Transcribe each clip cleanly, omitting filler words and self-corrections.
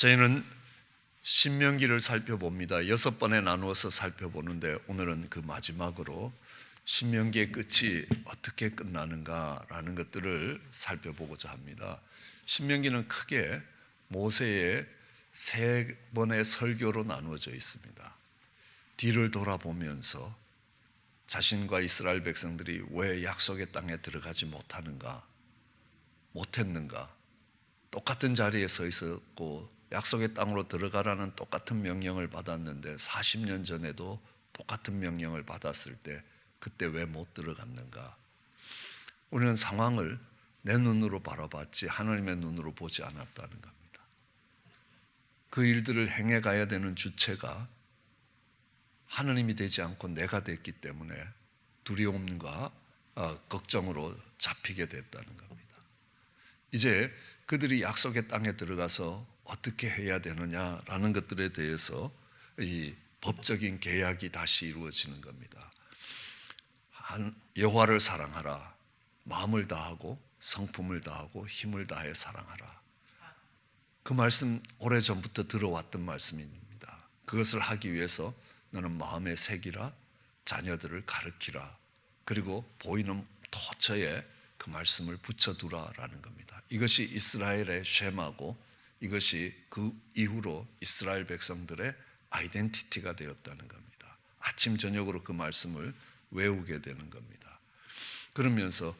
저희는 신명기를 살펴봅니다. 6번에 나누어서 살펴보는데 오늘은 그 마지막으로 신명기의 끝이 어떻게 끝나는가라는 것들을 살펴보고자 합니다. 신명기는 크게 모세의 3번의 설교로 나누어져 있습니다. 뒤를 돌아보면서 자신과 이스라엘 백성들이 왜 약속의 땅에 들어가지 못했는가, 똑같은 자리에 서 있었고 약속의 땅으로 들어가라는 똑같은 명령을 받았는데 40년 전에도 똑같은 명령을 받았을 때 그때 왜 못 들어갔는가? 우리는 상황을 내 눈으로 바라봤지 하나님의 눈으로 보지 않았다는 겁니다. 그 일들을 행해 가야 되는 주체가 하나님이 되지 않고 내가 됐기 때문에 두려움과 걱정으로 잡히게 됐다는 겁니다. 이제 그들이 약속의 땅에 들어가서 어떻게 해야 되느냐라는 것들에 대해서 이 법적인 계약이 다시 이루어지는 겁니다. 여호와를 사랑하라. 마음을 다하고 성품을 다하고 힘을 다해 사랑하라. 그 말씀 오래전부터 들어왔던 말씀입니다. 그것을 하기 위해서 너는 마음에 새기라. 자녀들을 가르치라. 그리고 보이는 토처에 그 말씀을 붙여두라라는 겁니다. 이것이 이스라엘의 쉐마고 이것이 그 이후로 이스라엘 백성들의 아이덴티티가 되었다는 겁니다. 아침 저녁으로 그 말씀을 외우게 되는 겁니다. 그러면서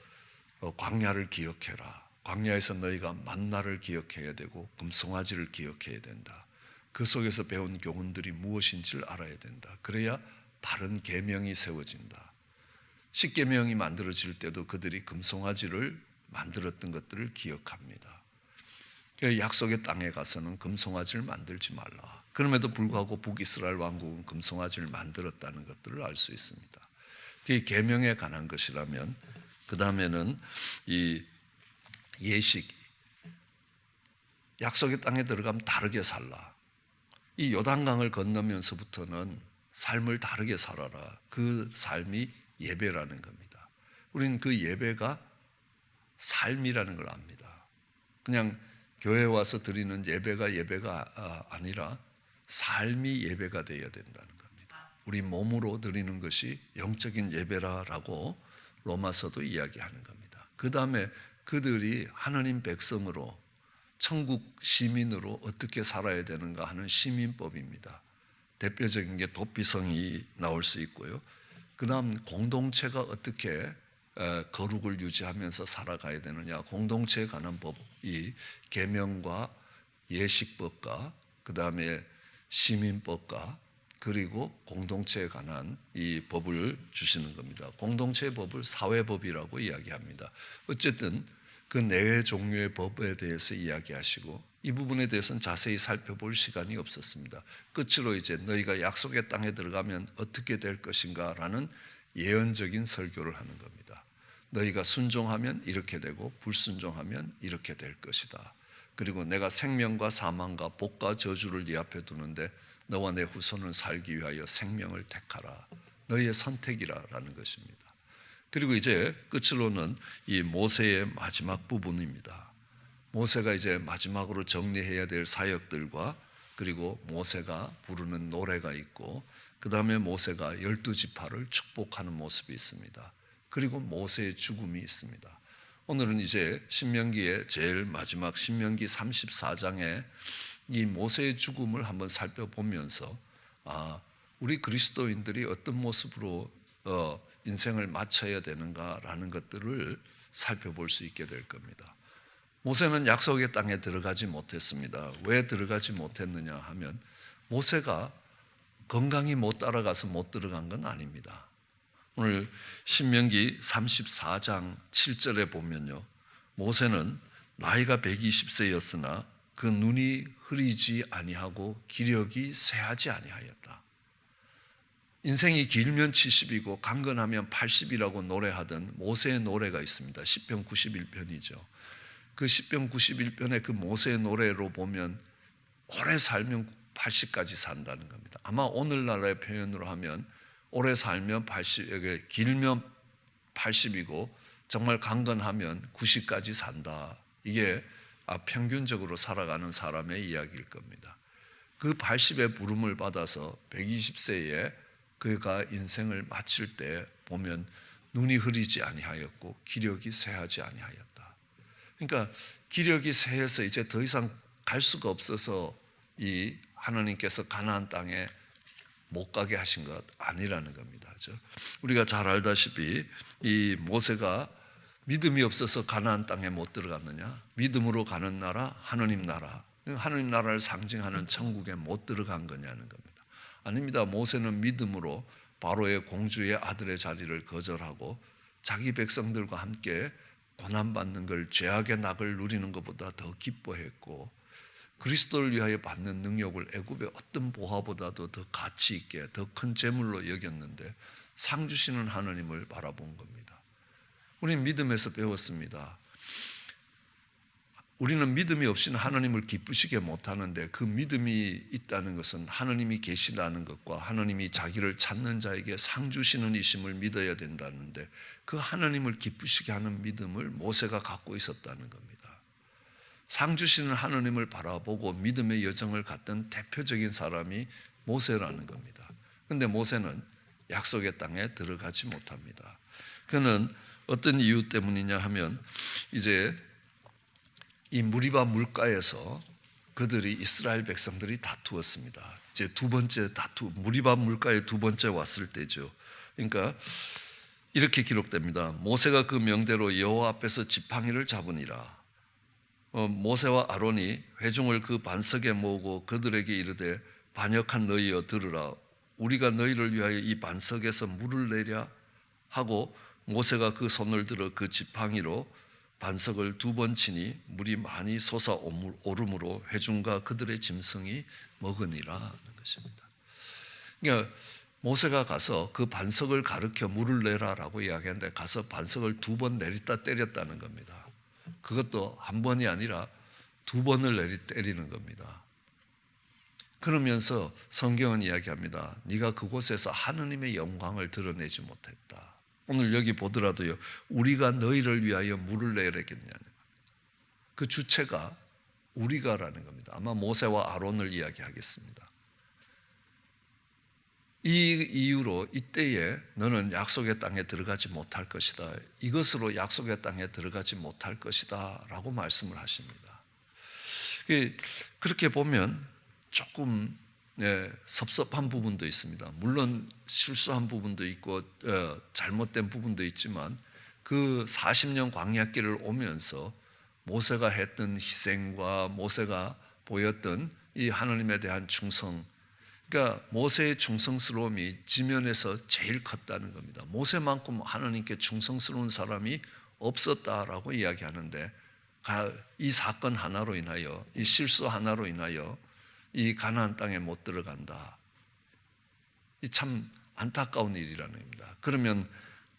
광야를 기억해라. 광야에서 너희가 만나를 기억해야 되고 금송아지를 기억해야 된다. 그 속에서 배운 교훈들이 무엇인지를 알아야 된다. 그래야 바른 계명이 세워진다. 십계명이 만들어질 때도 그들이 금송아지를 만들었던 것들을 기억합니다. 약속의 땅에 가서는 금송아지를 만들지 말라. 그럼에도 불구하고 북이스라엘 왕국은 금송아지를 만들었다는 것들을 알 수 있습니다. 그게 계명에 관한 것이라면 그 다음에는 이 예식, 약속의 땅에 들어가면 다르게 살라. 이 요단강을 건너면서부터는 삶을 다르게 살아라. 그 삶이 예배라는 겁니다. 우리는 그 예배가 삶이라는 걸 압니다. 그냥 교회에 와서 드리는 예배가 아니라 삶이 예배가 되어야 된다는 겁니다. 우리 몸으로 드리는 것이 영적인 예배라고 로마서도 이야기하는 겁니다. 그 다음에 그들이 하나님 백성으로 천국 시민으로 어떻게 살아야 되는가 하는 시민법입니다. 대표적인 게 도피성이 나올 수 있고요. 그 다음 공동체가 어떻게 거룩을 유지하면서 살아가야 되느냐, 공동체에 관한 법이 계명과 예식법과 그 다음에 시민법과 그리고 공동체에 관한 이 법을 주시는 겁니다. 공동체의 법을 사회법이라고 이야기합니다. 어쨌든 그 네 종류의 법에 대해서 이야기하시고 이 부분에 대해서는 자세히 살펴볼 시간이 없었습니다. 끝으로 이제 너희가 약속의 땅에 들어가면 어떻게 될 것인가 라는 예언적인 설교를 하는 겁니다. 너희가 순종하면 이렇게 되고 불순종하면 이렇게 될 것이다. 그리고 내가 생명과 사망과 복과 저주를 네 앞에 두는데 너와 내 후손은 살기 위하여 생명을 택하라. 너희의 선택이라는 것입니다. 그리고 이제 끝으로는 이 모세의 마지막 부분입니다. 모세가 이제 마지막으로 정리해야 될 사역들과 그리고 모세가 부르는 노래가 있고 그 다음에 모세가 12지파를 축복하는 모습이 있습니다. 그리고 모세의 죽음이 있습니다. 오늘은 이제 신명기의 제일 마지막 신명기 34장에 이 모세의 죽음을 한번 살펴보면서 우리 그리스도인들이 어떤 모습으로 인생을 마쳐야 되는가라는 것들을 살펴볼 수 있게 될 겁니다. 모세는 약속의 땅에 들어가지 못했습니다. 왜 들어가지 못했느냐 하면 모세가 건강히 못 따라가서 못 들어간 건 아닙니다. 오늘 신명기 34장 7절에 보면요. 모세는 나이가 120세였으나 그 눈이 흐리지 아니하고 기력이 쇠하지 아니하였다. 인생이 길면 70이고 강건하면 80이라고 노래하던 모세의 노래가 있습니다. 시편 91편이죠. 그 시편 91편의 그 모세의 노래로 보면 오래 살면 80까지 산다는 겁니다. 아마 오늘날의 표현으로 하면 오래 살면 80, 길면 80이고 정말 강건하면 90까지 산다. 이게 평균적으로 살아가는 사람의 이야기일 겁니다. 그 80의 부름을 받아서 120세에 그가 인생을 마칠 때 보면 눈이 흐리지 아니하였고 기력이 쇠하지 아니하였다. 그러니까 기력이 쇠해서 이제 더 이상 갈 수가 없어서 이 하나님께서 가나안 땅에 못 가게 하신 것 아니라는 겁니다. 우리가 잘 알다시피 이 모세가 믿음이 없어서 가나안 땅에 못 들어갔느냐? 믿음으로 가는 나라, 하느님 나라, 하느님 나라를 상징하는 천국에 못 들어간 거냐는 겁니다. 아닙니다. 모세는 믿음으로 바로의 공주의 아들의 자리를 거절하고 자기 백성들과 함께 고난받는 걸, 죄악의 낙을 누리는 것보다 더 기뻐했고, 그리스도를 위하여 받는 능력을 애굽의 어떤 보화보다도 더 가치 있게, 더 큰 재물로 여겼는데 상 주시는 하나님을 바라본 겁니다. 우리는 믿음에서 배웠습니다. 우리는 믿음이 없이는 하나님을 기쁘시게 못하는데, 그 믿음이 있다는 것은 하나님이 계시다는 것과 하나님이 자기를 찾는 자에게 상 주시는 이심을 믿어야 된다는데, 그 하나님을 기쁘시게 하는 믿음을 모세가 갖고 있었다는 겁니다. 상 주시는 하나님을 바라보고 믿음의 여정을 갔던 대표적인 사람이 모세라는 겁니다. 그런데 모세는 약속의 땅에 들어가지 못합니다. 그는 어떤 이유 때문이냐 하면, 이제 이 무리바 물가에서 그들이, 이스라엘 백성들이 다투었습니다. 이제 두 번째 무리바 물가에 두 번째 왔을 때죠. 그러니까 이렇게 기록됩니다. 모세가 그 명대로 여호와 앞에서 지팡이를 잡으니라. 모세와 아론이 회중을 그 반석에 모으고 그들에게 이르되, 반역한 너희여 들으라. 우리가 너희를 위하여 이 반석에서 물을 내랴 하고, 모세가 그 손을 들어 그 지팡이로 반석을 두 번 치니 물이 많이 솟아오르므로 회중과 그들의 짐승이 먹으니라 하는 것입니다. 그러니까 모세가 가서 그 반석을 가르쳐 물을 내라라고 이야기하는데, 가서 반석을 두 번 내리다 때렸다는 겁니다. 그것도 한 번이 아니라 두 번을 때리는 겁니다. 그러면서 성경은 이야기합니다. 네가 그곳에서 하느님의 영광을 드러내지 못했다. 오늘 여기 보더라도요, 우리가 너희를 위하여 물을 내려겠냐는, 그 주체가 우리가라는 겁니다. 아마 모세와 아론을 이야기하겠습니다. 이 이유로 이때에 너는 약속의 땅에 들어가지 못할 것이다, 이것으로 약속의 땅에 들어가지 못할 것이다 라고 말씀을 하십니다. 그렇게 보면 조금 섭섭한 부분도 있습니다. 물론 실수한 부분도 있고 잘못된 부분도 있지만, 그 40년 광야길을 오면서 모세가 했던 희생과 모세가 보였던 이 하나님에 대한 충성, 그러니까 모세의 충성스러움이 지면에서 제일 컸다는 겁니다. 모세만큼 하나님께 충성스러운 사람이 없었다라고 이야기하는데, 이 사건 하나로 인하여, 이 실수 하나로 인하여 이 가나안 땅에 못 들어간다. 이 참 안타까운 일이라는 겁니다. 그러면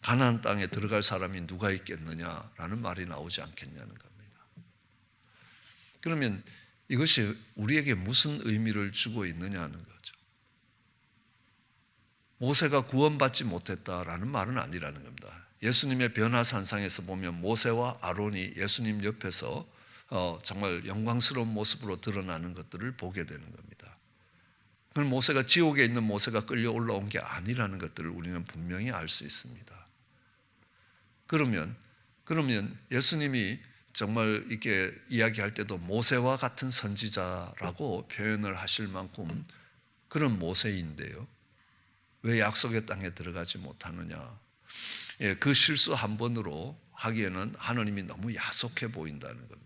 가나안 땅에 들어갈 사람이 누가 있겠느냐라는 말이 나오지 않겠냐는 겁니다. 그러면 이것이 우리에게 무슨 의미를 주고 있느냐는 거죠. 모세가 구원받지 못했다라는 말은 아니라는 겁니다. 예수님의 변화산상에서 보면 모세와 아론이 예수님 옆에서 정말 영광스러운 모습으로 드러나는 것들을 보게 되는 겁니다. 그럼 모세가, 지옥에 있는 모세가 끌려 올라온 게 아니라는 것들을 우리는 분명히 알 수 있습니다. 그러면 예수님이 정말 이렇게 이야기할 때도 모세와 같은 선지자라고 표현을 하실 만큼 그런 모세인데요, 왜 약속의 땅에 들어가지 못하느냐? 그 실수 한 번으로 하기에는 하나님이 너무 야속해 보인다는 겁니다.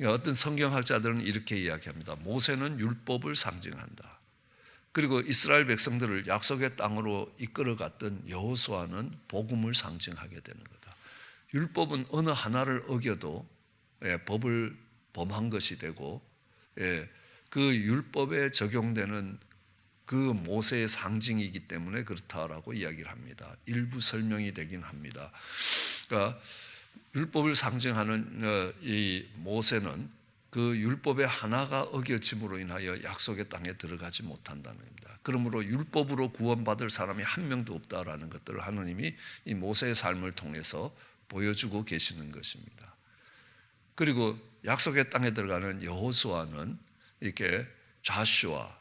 어떤 성경학자들은 이렇게 이야기합니다. 모세는 율법을 상징한다. 그리고 이스라엘 백성들을 약속의 땅으로 이끌어갔던 여호수아는 복음을 상징하게 되는 거다. 율법은 어느 하나를 어겨도 법을 범한 것이 되고, 그 율법에 적용되는 그 모세의 상징이기 때문에 그렇다라고 이야기를 합니다. 일부 설명이 되긴 합니다. 그러니까 율법을 상징하는 이 모세는 그 율법의 하나가 어겨짐으로 인하여 약속의 땅에 들어가지 못한다는 겁니다. 그러므로 율법으로 구원받을 사람이 한 명도 없다라는 것들을 하나님이 이 모세의 삶을 통해서 보여주고 계시는 것입니다. 그리고 약속의 땅에 들어가는 여호수아는 이렇게 좌슈아,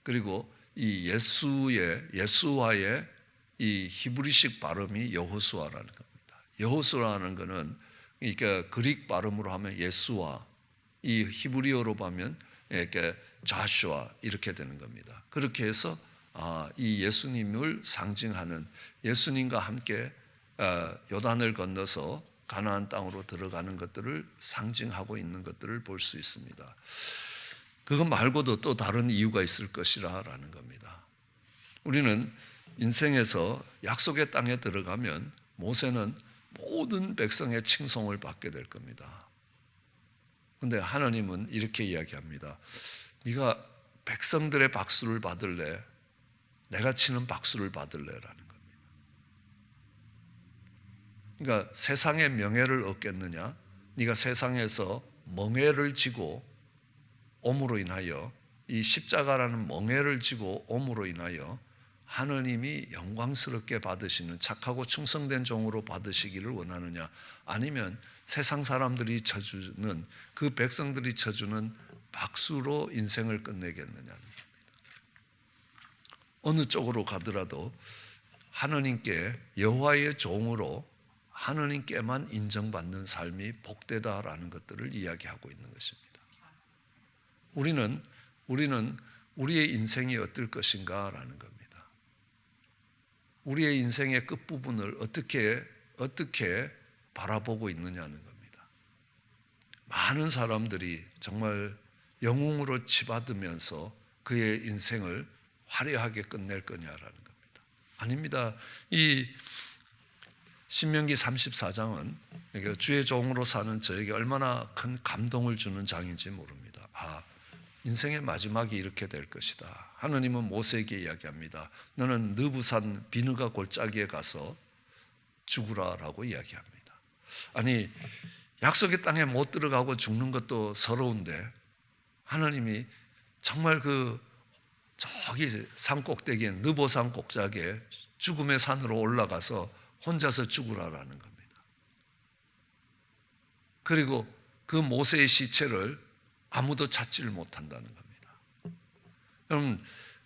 그리고 이 예수와의 이 히브리식 발음이 여호수아라는 겁니다. 여호수아라는 것은 이렇게 그릭 발음으로 하면 예수와, 이 히브리어로 보면 이렇게 좌슈아 이렇게 되는 겁니다. 그렇게 해서 이 예수님을 상징하는, 예수님과 함께 요단을 건너서 가나안 땅으로 들어가는 것들을 상징하고 있는 것들을 볼 수 있습니다. 그것 말고도 또 다른 이유가 있을 것이라는 겁니다. 우리는 인생에서 약속의 땅에 들어가면 모세는 모든 백성의 칭송을 받게 될 겁니다. 그런데 하나님은 이렇게 이야기합니다. 네가 백성들의 박수를 받을래? 내가 치는 박수를 받을래라는 겁니다. 그러니까 세상의 명예를 얻겠느냐? 네가 세상에서 멍에를 지고 옴으로 인하여, 이 십자가라는 멍에를 지고 옴으로 인하여 하나님이 영광스럽게 받으시는 착하고 충성된 종으로 받으시기를 원하느냐, 아니면 세상 사람들이 쳐주는, 그 백성들이 쳐주는 박수로 인생을 끝내겠느냐는 겁니다. 어느 쪽으로 가더라도 하나님께, 여호와의 종으로 하나님께만 인정받는 삶이 복되다라는 것들을 이야기하고 있는 것입니다. 우리는 우리의 인생이 어떨 것인가라는 겁니다. 우리의 인생의 끝부분을 어떻게 바라보고 있느냐는 겁니다. 많은 사람들이 정말 영웅으로 치받으면서 그의 인생을 화려하게 끝낼 거냐라는 겁니다. 아닙니다. 이 신명기 34장은 주의 종으로 사는 저에게 얼마나 큰 감동을 주는 장인지 모릅니다. 인생의 마지막이 이렇게 될 것이다. 하나님은 모세에게 이야기합니다. 너는 느부산 비느가 골짜기에 가서 죽으라라고 이야기합니다. 아니, 약속의 땅에 못 들어가고 죽는 것도 서러운데 하나님이 정말 저기 산 꼭대기에, 느보산 꼭자기에 죽음의 산으로 올라가서 혼자서 죽으라라는 겁니다. 그리고 그 모세의 시체를 아무도 찾지를 못한다는 겁니다. 여러분,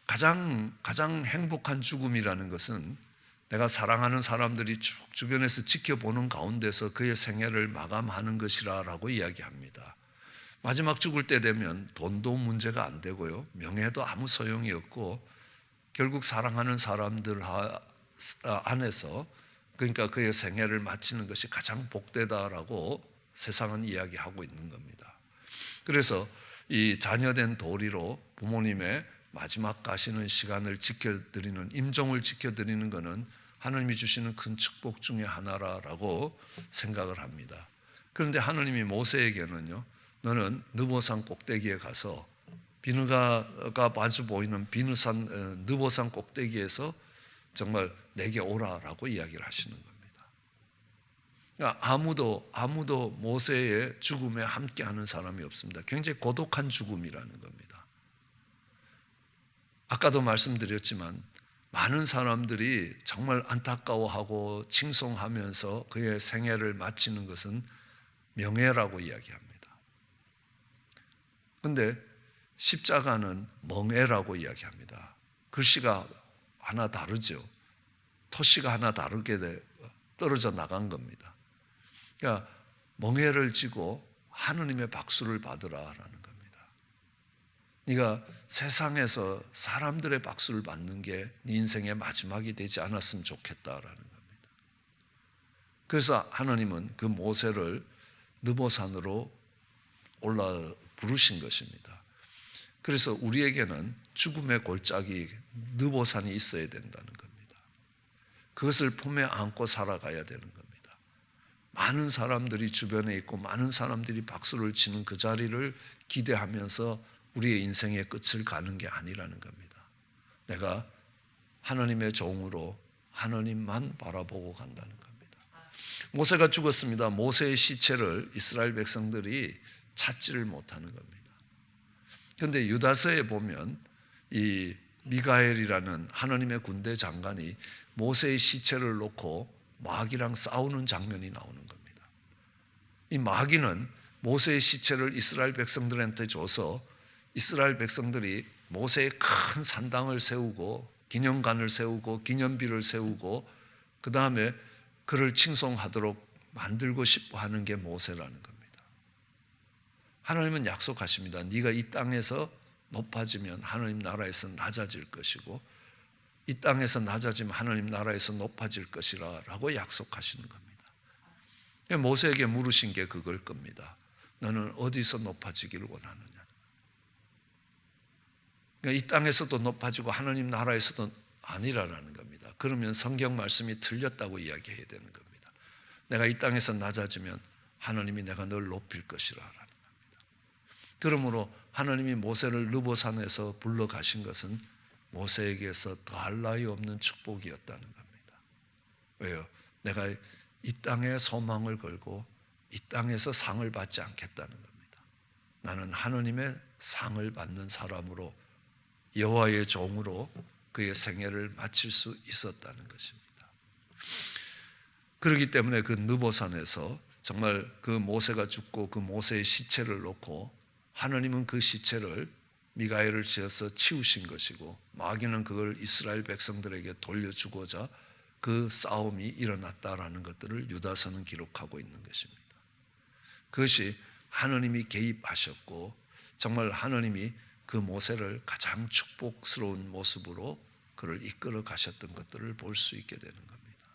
가장 행복한 죽음이라는 것은 내가 사랑하는 사람들이 쭉 주변에서 지켜보는 가운데서 그의 생애를 마감하는 것이라고 이야기합니다. 마지막 죽을 때 되면 돈도 문제가 안 되고요, 명예도 아무 소용이 없고, 결국 사랑하는 사람들 안에서, 그러니까 그의 생애를 마치는 것이 가장 복되다라고 세상은 이야기하고 있는 겁니다. 그래서 이 자녀된 도리로 부모님의 마지막 가시는 시간을 지켜드리는, 임종을 지켜드리는 것은 하나님이 주시는 큰 축복 중에 하나라고 생각을 합니다. 그런데 하나님이 모세에게는요, 너는 느보산 꼭대기에 가서 비느가가 마주 보이는 느보산 꼭대기에서 정말 내게 오라라고 이야기를 하시는 겁니다. 그러니까 아무도 모세의 죽음에 함께하는 사람이 없습니다. 굉장히 고독한 죽음이라는 겁니다. 아까도 말씀드렸지만 많은 사람들이 정말 안타까워하고 칭송하면서 그의 생애를 마치는 것은 명예라고 이야기합니다. 그런데 십자가는 멍에라고 이야기합니다. 글씨가 하나 다르죠. 토시가 하나 다르게 떨어져 나간 겁니다. 그러니까 멍에를 지고 하느님의 박수를 받으라라는 겁니다. 네가 세상에서 사람들의 박수를 받는 게 네 인생의 마지막이 되지 않았으면 좋겠다라는 겁니다. 그래서 하나님은 그 모세를 느보산으로 올라 부르신 것입니다. 그래서 우리에게는 죽음의 골짜기 느보산이 있어야 된다는 겁니다. 그것을 품에 안고 살아가야 되는 겁니다. 많은 사람들이 주변에 있고 많은 사람들이 박수를 치는 그 자리를 기대하면서 우리의 인생의 끝을 가는 게 아니라는 겁니다. 내가 하나님의 종으로 하나님만 바라보고 간다는 겁니다. 모세가 죽었습니다. 모세의 시체를 이스라엘 백성들이 찾지를 못하는 겁니다. 그런데 유다서에 보면 이 미가엘이라는 하나님의 군대 장관이 모세의 시체를 놓고 마귀랑 싸우는 장면이 나오는 겁니다. 이 마귀는 모세의 시체를 이스라엘 백성들한테 줘서 이스라엘 백성들이 모세의 큰 산당을 세우고 기념관을 세우고 기념비를 세우고 그 다음에 그를 칭송하도록 만들고 싶어 하는 게 모세라는 겁니다. 하나님은 약속하십니다. 네가 이 땅에서 높아지면 하나님 나라에서 낮아질 것이고 이 땅에서 낮아지면 하나님 나라에서 높아질 것이라 라고 약속하시는 겁니다. 모세에게 물으신 게 그걸 겁니다. 너는 어디서 높아지기를 원하느냐? 그러니까 이 땅에서도 높아지고 하나님 나라에서도 아니라는 겁니다. 그러면 성경 말씀이 틀렸다고 이야기해야 되는 겁니다. 내가 이 땅에서 낮아지면 하나님이 내가 널 높일 것이라는 겁니다. 그러므로 하나님이 모세를 느보산에서 불러가신 것은 모세에게서 더할 나위 없는 축복이었다는 겁니다. 왜요? 내가 이 땅에 소망을 걸고 이 땅에서 상을 받지 않겠다는 겁니다. 나는 하나님의 상을 받는 사람으로 여호와의 종으로 그의 생애를 마칠 수 있었다는 것입니다. 그렇기 때문에 그 느보산에서 정말 그 모세가 죽고 그 모세의 시체를 놓고 하나님은 그 시체를 미가엘을 지어서 치우신 것이고 마귀는 그걸 이스라엘 백성들에게 돌려주고자 그 싸움이 일어났다라는 것들을 유다서는 기록하고 있는 것입니다. 그것이 하나님이 개입하셨고 정말 하나님이 그 모세를 가장 축복스러운 모습으로 그를 이끌어 가셨던 것들을 볼 수 있게 되는 겁니다.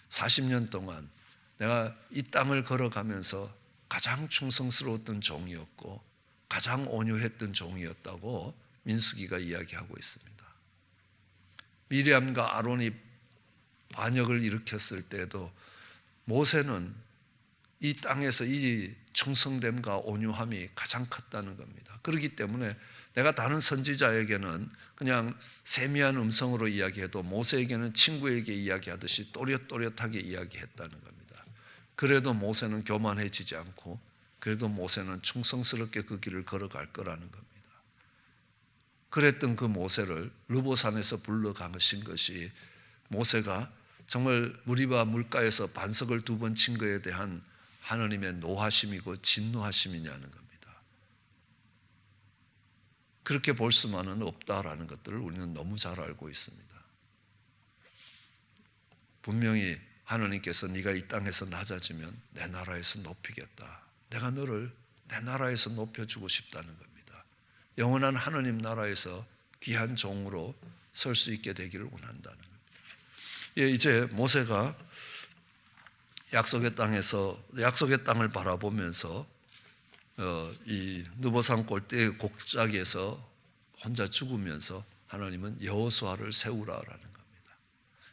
40년 동안 내가 이 땅을 걸어가면서 가장 충성스러웠던 종이었고 가장 온유했던 종이었다고 민수기가 이야기하고 있습니다. 미리암과 아론이 반역을 일으켰을 때도 모세는 이 땅에서 이 충성됨과 온유함이 가장 컸다는 겁니다. 그렇기 때문에 내가 다른 선지자에게는 그냥 세미한 음성으로 이야기해도 모세에게는 친구에게 이야기하듯이 또렷또렷하게 이야기했다는 겁니다. 그래도 모세는 교만해지지 않고 그래도 모세는 충성스럽게 그 길을 걸어갈 거라는 겁니다. 그랬던 그 모세를 르보산에서 불러가신 것이 모세가 정말 무리바 물가에서 반석을 2번 친 것에 대한 하나님의 노하심이고 진노하심이냐는 겁니다. 그렇게 볼 수만은 없다라는 것들을 우리는 너무 잘 알고 있습니다. 분명히 하나님께서 네가 이 땅에서 낮아지면 내 나라에서 높이겠다. 내가 너를 내 나라에서 높여주고 싶다는 겁니다. 영원한 하나님 나라에서 귀한 종으로 설 수 있게 되기를 원한다는 겁니다. 예, 이제 모세가 약속의 땅을 바라보면서 이 느보산 골대의 곡작에서 혼자 죽으면서 하나님은 여호수아를 세우라라는 겁니다.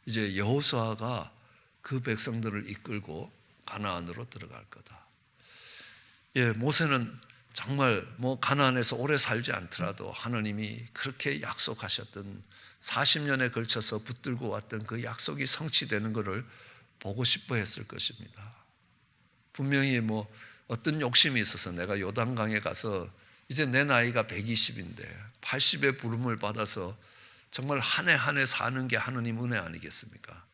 이제 여호수아가 그 백성들을 이끌고 가나안으로 들어갈 거다. 예, 모세는 정말 가나안에서 오래 살지 않더라도 하나님이 그렇게 약속하셨던 40년에 걸쳐서 붙들고 왔던 그 약속이 성취되는 것을 보고 싶어 했을 것입니다. 분명히 어떤 욕심이 있어서 내가 요단강에 가서 이제 내 나이가 120인데 80의 부름을 받아서 정말 한 해 한 해 사는 게 하나님 은혜 아니겠습니까?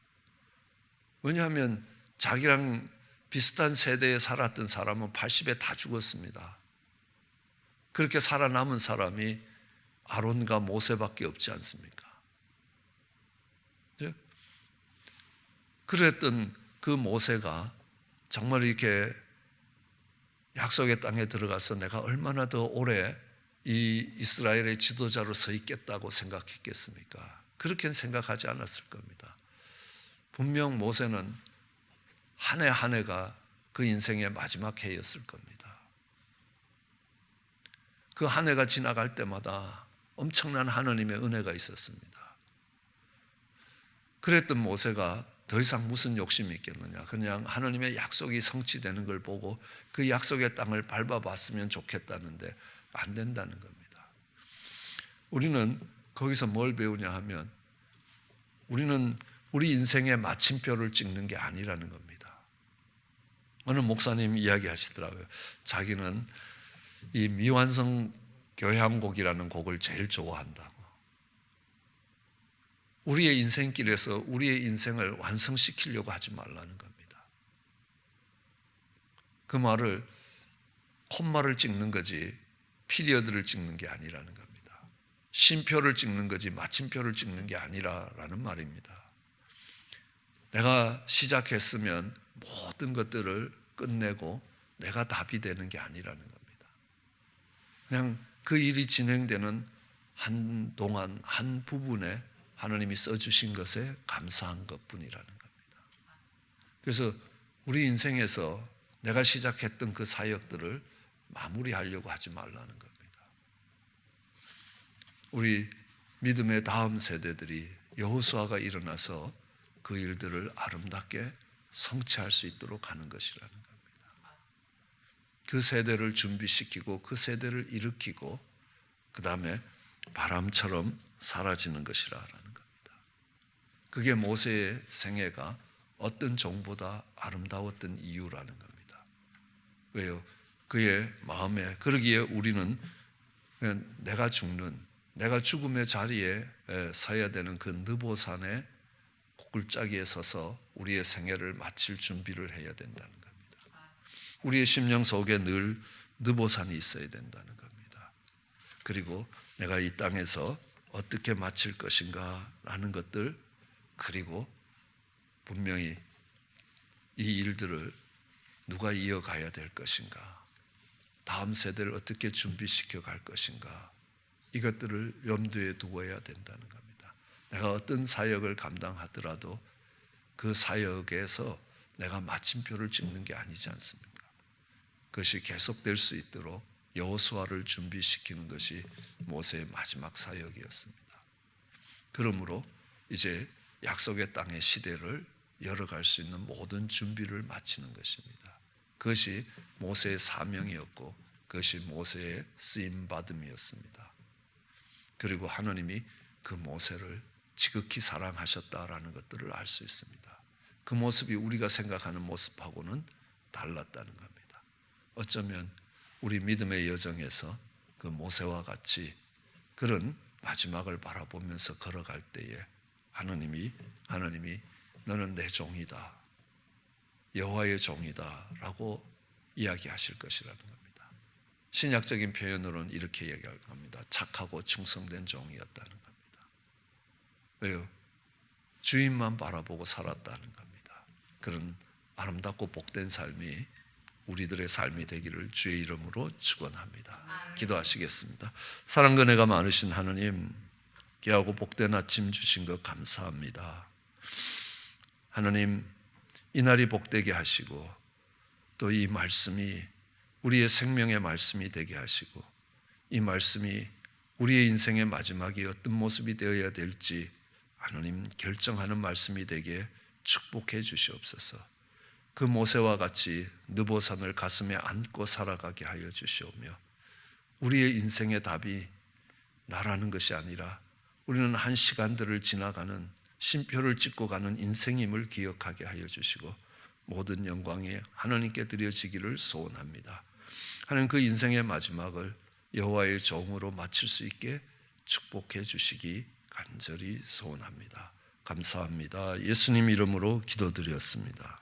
왜냐하면 자기랑 비슷한 세대에 살았던 사람은 80에 다 죽었습니다. 그렇게 살아남은 사람이 아론과 모세밖에 없지 않습니까? 그랬던 그 모세가 정말 이렇게 약속의 땅에 들어가서 내가 얼마나 더 오래 이 이스라엘의 지도자로 서 있겠다고 생각했겠습니까? 그렇게는 생각하지 않았을 겁니다. 분명 모세는 한 해 한 해가 그 인생의 마지막 해였을 겁니다. 그 한 해가 지나갈 때마다 엄청난 하나님의 은혜가 있었습니다. 그랬던 모세가 더 이상 무슨 욕심이 있겠느냐. 그냥 하나님의 약속이 성취되는 걸 보고 그 약속의 땅을 밟아봤으면 좋겠다는데 안 된다는 겁니다. 우리는 거기서 뭘 배우냐 하면 우리는 우리 인생의 마침표를 찍는 게 아니라는 겁니다. 어느 목사님 이야기하시더라고요. 자기는 이 미완성 교향곡이라는 곡을 제일 좋아한다고. 우리의 인생길에서 우리의 인생을 완성시키려고 하지 말라는 겁니다. 그 말을 콤마를 찍는 거지 피리어드를 찍는 게 아니라는 겁니다. 쉼표를 찍는 거지 마침표를 찍는 게 아니라라는 말입니다. 내가 시작했으면 모든 것들을 끝내고 내가 답이 되는 게 아니라는 겁니다. 그냥 그 일이 진행되는 한동안 한 부분에 하나님이 써주신 것에 감사한 것뿐이라는 겁니다. 그래서 우리 인생에서 내가 시작했던 그 사역들을 마무리하려고 하지 말라는 겁니다. 우리 믿음의 다음 세대들이 여호수아가 일어나서 그 일들을 아름답게 성취할 수 있도록 하는 것이라는 겁니다. 그 세대를 준비시키고 그 세대를 일으키고 그 다음에 바람처럼 사라지는 것이라는 겁니다. 그게 모세의 생애가 어떤 종보다 아름다웠던 이유라는 겁니다. 왜요? 그의 마음에 그러기에 우리는 내가 죽음의 자리에 서야 되는 그 느보산의 굴짜기에 서서 우리의 생애를 마칠 준비를 해야 된다는 겁니다. 우리의 심령 속에 늘 느보산이 있어야 된다는 겁니다. 그리고 내가 이 땅에서 어떻게 마칠 것인가 라는 것들, 그리고 분명히 이 일들을 누가 이어가야 될 것인가, 다음 세대를 어떻게 준비시켜 갈 것인가, 이것들을 염두에 두어야 된다는 겁니다. 내가 어떤 사역을 감당하더라도 그 사역에서 내가 마침표를 찍는 게 아니지 않습니까? 그것이 계속될 수 있도록 여호수아를 준비시키는 것이 모세의 마지막 사역이었습니다. 그러므로 이제 약속의 땅의 시대를 열어갈 수 있는 모든 준비를 마치는 것입니다. 그것이 모세의 사명이었고 그것이 모세의 쓰임받음이었습니다. 그리고 하나님이 그 모세를 지극히 사랑하셨다라는 것들을 알 수 있습니다. 그 모습이 우리가 생각하는 모습하고는 달랐다는 겁니다. 어쩌면 우리 믿음의 여정에서 그 모세와 같이 그런 마지막을 바라보면서 걸어갈 때에 하나님이 너는 내 종이다, 여호와의 종이다 라고 이야기하실 것이라는 겁니다. 신약적인 표현으로는 이렇게 얘기합니다. 착하고 충성된 종이었다는 겁니다. 왜요? 주인만 바라보고 살았다는 겁니다. 그런 아름답고 복된 삶이 우리들의 삶이 되기를 주의 이름으로 축원합니다. 기도하시겠습니다. 사랑과 은혜가 많으신 하나님, 귀하고 복된 아침 주신 것 감사합니다. 하나님, 이 날이 복되게 하시고 또 이 말씀이 우리의 생명의 말씀이 되게 하시고 이 말씀이 우리의 인생의 마지막이 어떤 모습이 되어야 될지 하나님 결정하는 말씀이 되게 축복해 주시옵소서. 그 모세와 같이 느보산을 가슴에 안고 살아가게 하여 주시오며 우리의 인생의 답이 나라는 것이 아니라 우리는 한 시간들을 지나가는 쉼표를 찍고 가는 인생임을 기억하게 하여 주시고 모든 영광이 하나님께 드려지기를 소원합니다. 하나님, 그 인생의 마지막을 여호와의 종으로 마칠 수 있게 축복해 주시기 간절히 소원합니다. 감사합니다. 예수님 이름으로 기도드렸습니다.